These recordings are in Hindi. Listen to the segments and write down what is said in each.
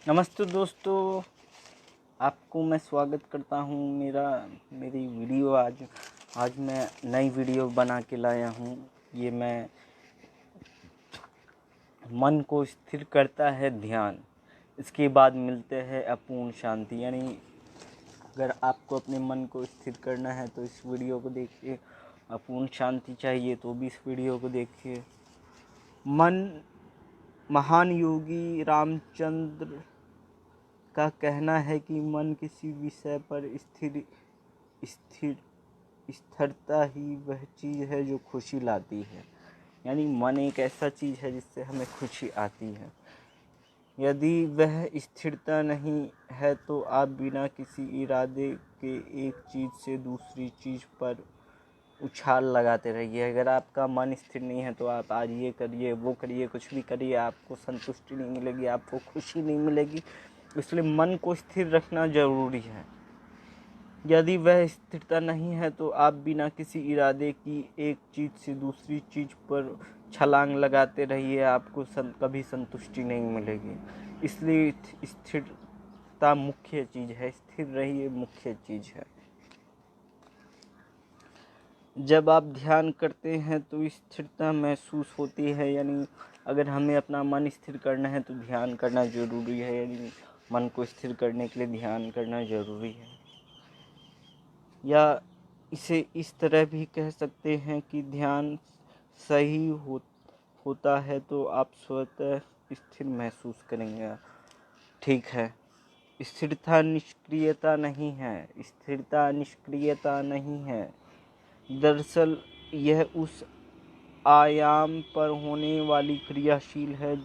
नमस्ते दोस्तों, आपको मैं स्वागत करता हूँ मेरी वीडियो। आज मैं नई वीडियो बना के लाया हूँ। ये मैं मन को स्थिर करता है ध्यान, इसके बाद मिलते हैं अपूर्ण शांति। यानी अगर आपको अपने मन को स्थिर करना है तो इस वीडियो को देखिए, अपूर्ण शांति चाहिए तो भी इस वीडियो को देखिए। महान योगी रामचंद्र का कहना है कि मन किसी विषय पर स्थिरता ही वह चीज़ है जो खुशी लाती है। यानी मन एक ऐसा चीज़ है जिससे हमें खुशी आती है। यदि वह स्थिरता नहीं है तो आप बिना किसी इरादे के एक चीज़ से दूसरी चीज़ पर उछाल लगाते रहिए। अगर आपका मन स्थिर नहीं है तो आप आज ये करिए वो करिए, कुछ भी करिए, आपको संतुष्टि नहीं मिलेगी, आपको खुशी नहीं मिलेगी। इसलिए मन को स्थिर रखना ज़रूरी है। यदि वह स्थिरता नहीं है तो आप बिना किसी इरादे की एक चीज़ से दूसरी चीज़ पर छलांग लगाते रहिए, आपको कभी संतुष्टि नहीं मिलेगी। इसलिए स्थिरता मुख्य चीज़ है, स्थिर रहिए मुख्य चीज़ है। जब आप ध्यान करते हैं तो स्थिरता महसूस होती है। यानी अगर हमें अपना मन स्थिर करना है तो ध्यान करना ज़रूरी है। यानी मन को स्थिर करने के लिए ध्यान करना ज़रूरी है। या इसे इस तरह भी कह सकते हैं कि ध्यान सही होता है तो आप स्वतः स्थिर महसूस करेंगे। ठीक है, स्थिरता निष्क्रियता नहीं है, स्थिरता निष्क्रियता नहीं है। दरअसल यह उस आयाम पर होने वाली क्रियाशील है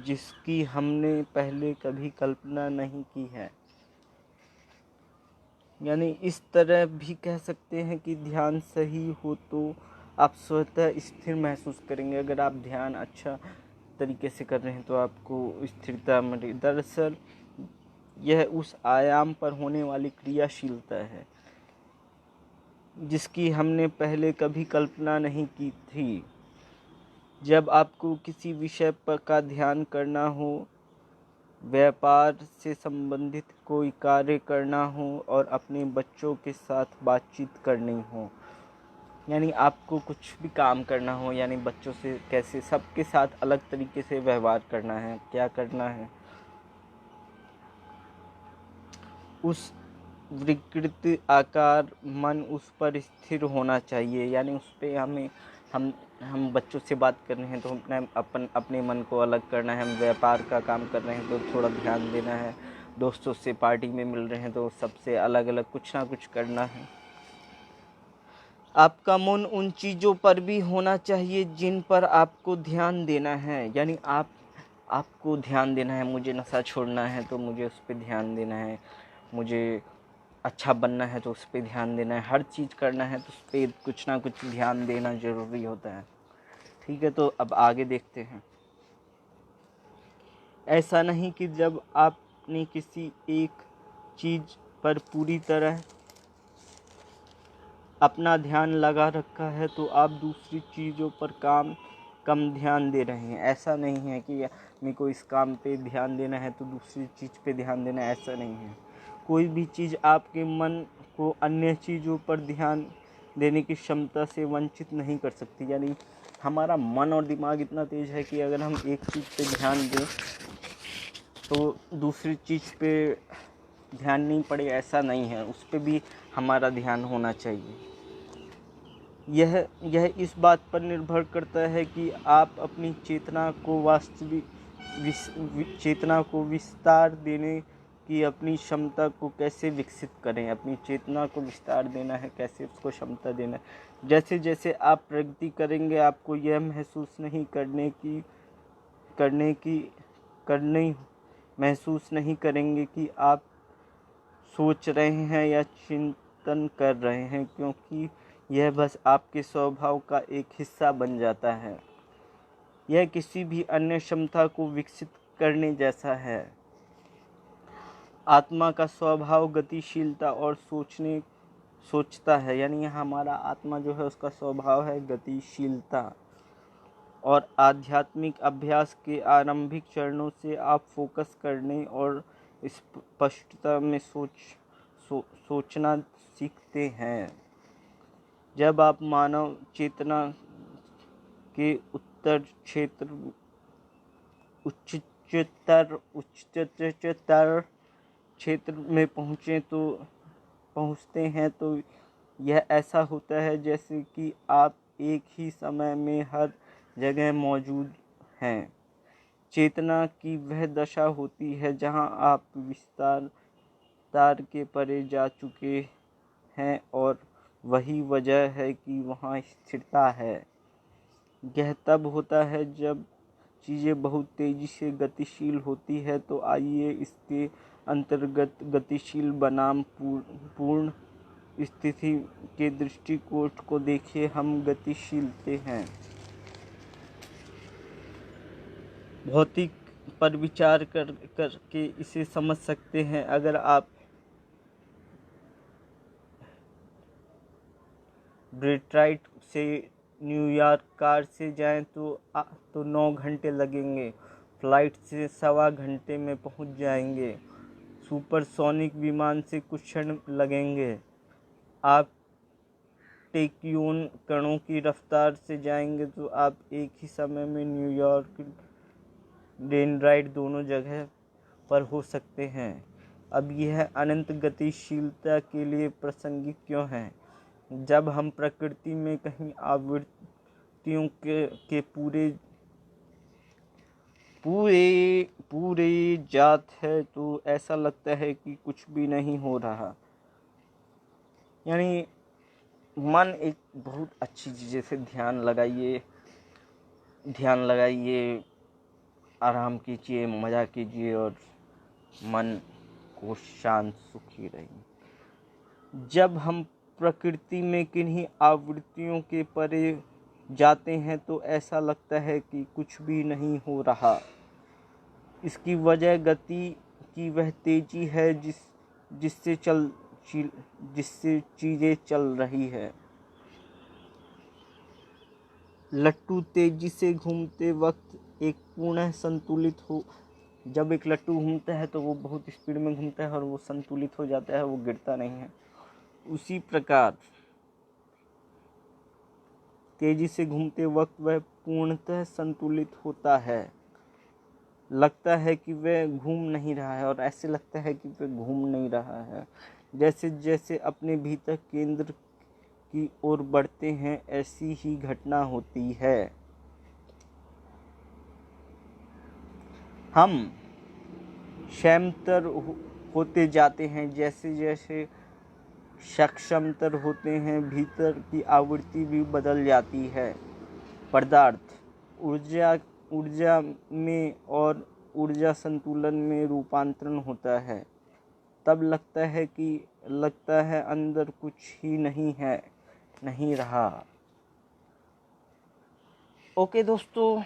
जिसकी हमने पहले कभी कल्पना नहीं की है। यानी इस तरह भी कह सकते हैं कि ध्यान सही हो तो आप स्वतः स्थिर महसूस करेंगे। अगर आप ध्यान अच्छा तरीके से कर रहे हैं तो आपको स्थिरता मिलेगी। दरअसल यह उस आयाम पर होने वाली क्रियाशीलता है जिसकी हमने पहले कभी कल्पना नहीं की थी। जब आपको किसी विषय पर का ध्यान करना हो, व्यापार से संबंधित कोई कार्य करना हो और अपने बच्चों के साथ बातचीत करनी हो, यानी आपको कुछ भी काम करना हो, यानी बच्चों से कैसे सबके साथ अलग तरीके से व्यवहार करना है, क्या करना है, उस विकृत आकार मन उस पर स्थिर होना चाहिए। यानी उस पर हम बच्चों से बात कर रहे हैं तो अपने मन को अलग करना है। हम व्यापार का काम कर रहे हैं तो थोड़ा ध्यान देना है। दोस्तों से पार्टी में मिल रहे हैं तो सबसे अलग अलग कुछ ना कुछ करना है। आपका मन उन चीज़ों पर भी होना चाहिए जिन पर आपको ध्यान देना है। यानी आपको ध्यान देना है, मुझे नशा छोड़ना है तो मुझे उस पर ध्यान देना है, मुझे अच्छा बनना है तो उस पर ध्यान देना है, हर चीज़ करना है तो उस पर कुछ ना कुछ ध्यान देना ज़रूरी होता है। ठीक है, तो अब आगे देखते हैं। ऐसा नहीं कि जब आपने किसी एक चीज़ पर पूरी तरह अपना ध्यान लगा रखा है तो आप दूसरी चीज़ों पर कम ध्यान दे रहे हैं। ऐसा नहीं है कि मेरे को इस काम पे ध्यान देना है तो दूसरी चीज़ पे ध्यान देना है, ऐसा नहीं है। कोई भी चीज़ आपके मन को अन्य चीज़ों पर ध्यान देने की क्षमता से वंचित नहीं कर सकती। यानी हमारा मन और दिमाग इतना तेज़ है कि अगर हम एक चीज़ पे ध्यान दें तो दूसरी चीज़ पे ध्यान नहीं पड़े, ऐसा नहीं है, उस पर भी हमारा ध्यान होना चाहिए। यह इस बात पर निर्भर करता है कि आप अपनी चेतना को विस्तार देने की अपनी क्षमता को कैसे विकसित करें। अपनी चेतना को विस्तार देना है, कैसे उसको क्षमता देना है। जैसे जैसे आप प्रगति करेंगे आपको यह महसूस नहीं महसूस नहीं करेंगे कि आप सोच रहे हैं या चिंतन कर रहे हैं, क्योंकि यह बस आपके स्वभाव का एक हिस्सा बन जाता है। यह किसी भी अन्य क्षमता को विकसित करने जैसा है। आत्मा का स्वभाव गतिशीलता और सोचता है। यानी हमारा आत्मा जो है उसका स्वभाव है गतिशीलता। और आध्यात्मिक अभ्यास के आरंभिक चरणों से आप फोकस करने और स्पष्टता में सोचना सीखते हैं। जब आप मानव चेतना के उच्चतर क्षेत्र में पहुँचते हैं तो यह ऐसा होता है जैसे कि आप एक ही समय में हर जगह मौजूद हैं। चेतना की वह दशा होती है जहां आप विस्तार के परे जा चुके हैं और वही वजह है कि वहां स्थिरता है। यह तब होता है जब चीज़ें बहुत तेज़ी से गतिशील होती है। तो आइए इसके अंतर्गत गतिशील बनाम पूर्ण स्थिति के दृष्टिकोण को देखिए। हम गतिशीलते हैं भौतिक पर विचार करके इसे समझ सकते हैं। अगर आप डेट्रॉइट से न्यूयॉर्क कार से जाएं तो 9 घंटे लगेंगे। फ्लाइट से 1.25 घंटे में पहुंच जाएंगे। सुपरसोनिक विमान से कुछ क्षण लगेंगे। आप टैक्योन कणों की रफ्तार से जाएंगे तो आप एक ही समय में न्यूयॉर्क डेट्रॉइट दोनों जगह पर हो सकते हैं। अब यह अनंत गतिशीलता के लिए प्रासंगिक क्यों है? जब हम प्रकृति में कहीं आवृत्तियों के पूरे जात है तो ऐसा लगता है कि कुछ भी नहीं हो रहा। यानी मन एक बहुत अच्छी चीज़ है। ध्यान लगाइए, आराम कीजिए, मज़ा कीजिए और मन को शांत सुखी रहिए। जब हम प्रकृति में किन्हीं आवृत्तियों के परे जाते हैं तो ऐसा लगता है कि कुछ भी नहीं हो रहा। इसकी वजह गति की वह तेजी है जिससे चीज़ें चल रही है। लट्टू तेजी से घूमते वक्त एक पूर्ण संतुलित हो जब एक लट्टू घूमता है तो वो बहुत स्पीड में घूमता है और वो संतुलित हो जाता है, वो गिरता नहीं है। उसी प्रकार तेजी से घूमते वक्त वह पूर्णतः संतुलित होता है। लगता है कि वह घूम नहीं रहा है और ऐसे लगता है कि वह घूम नहीं रहा है। जैसे जैसे अपने भीतर केंद्र की ओर बढ़ते हैं ऐसी ही घटना होती है। हम क्षमतर होते जाते हैं। जैसे जैसे सक्षमतर होते हैं भीतर की आवृत्ति भी बदल जाती है। पदार्थ ऊर्जा में और ऊर्जा संतुलन में रूपांतरण होता है। तब लगता है अंदर कुछ ही नहीं रहा। ओके दोस्तों,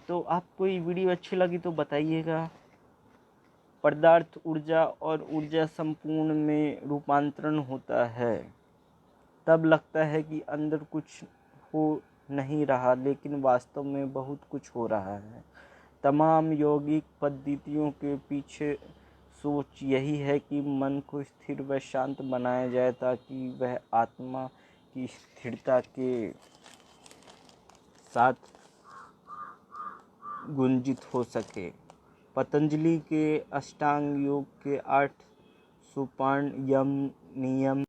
तो आपको ये वीडियो अच्छी लगी तो बताइएगा। पदार्थ ऊर्जा और ऊर्जा संपूर्ण में रूपांतरण होता है। तब लगता है कि अंदर कुछ हो नहीं रहा, लेकिन वास्तव में बहुत कुछ हो रहा है। तमाम यौगिक पद्धतियों के पीछे सोच यही है कि मन को स्थिर व शांत बनाया जाए ताकि वह आत्मा की स्थिरता के साथ गुंजित हो सके। पतंजलि के अष्टांग योग के 8 सोपान नियम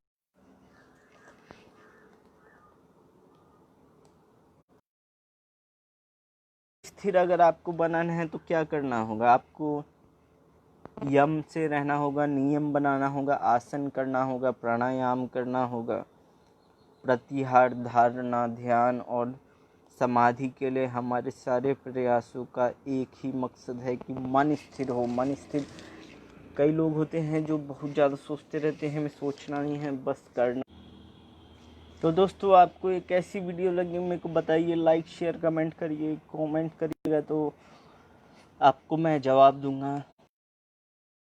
स्थिर अगर आपको बनाना है तो क्या करना होगा? आपको यम से रहना होगा, नियम बनाना होगा, आसन करना होगा, प्राणायाम करना होगा। प्रत्याहार, धारणा, ध्यान और समाधि के लिए हमारे सारे प्रयासों का एक ही मकसद है कि मन स्थिर हो। मन स्थिर कई लोग होते हैं जो बहुत ज़्यादा सोचते रहते हैं। हमें सोचना नहीं है, बस करना। तो दोस्तों, आपको एक ऐसी वीडियो लगी मेरे को बताइए। लाइक शेयर कमेंट करिए, कमेंट करिएगा तो आपको मैं जवाब दूंगा।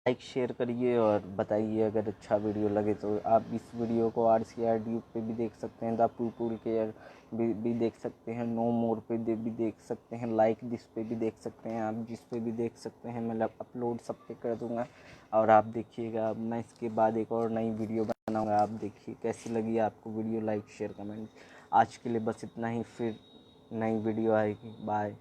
लाइक शेयर करिए और बताइए अगर अच्छा वीडियो लगे तो। आप इस वीडियो को RCRD पे भी देख सकते हैं, द पीपुल केयर भी देख सकते हैं, नो मोर पे भी देख सकते हैं, लाइक दिस पे भी देख सकते हैं, आप जिस पे भी देख सकते हैं। मैं अपलोड सब पे कर दूँगा और आप देखिएगा। मैं इसके बाद एक और नई वीडियो बनाऊँगा, आप देखिए कैसी लगी आपको वीडियो। Like share comment. आज के लिए बस इतना ही, फिर नई वीडियो आएगी। बाय।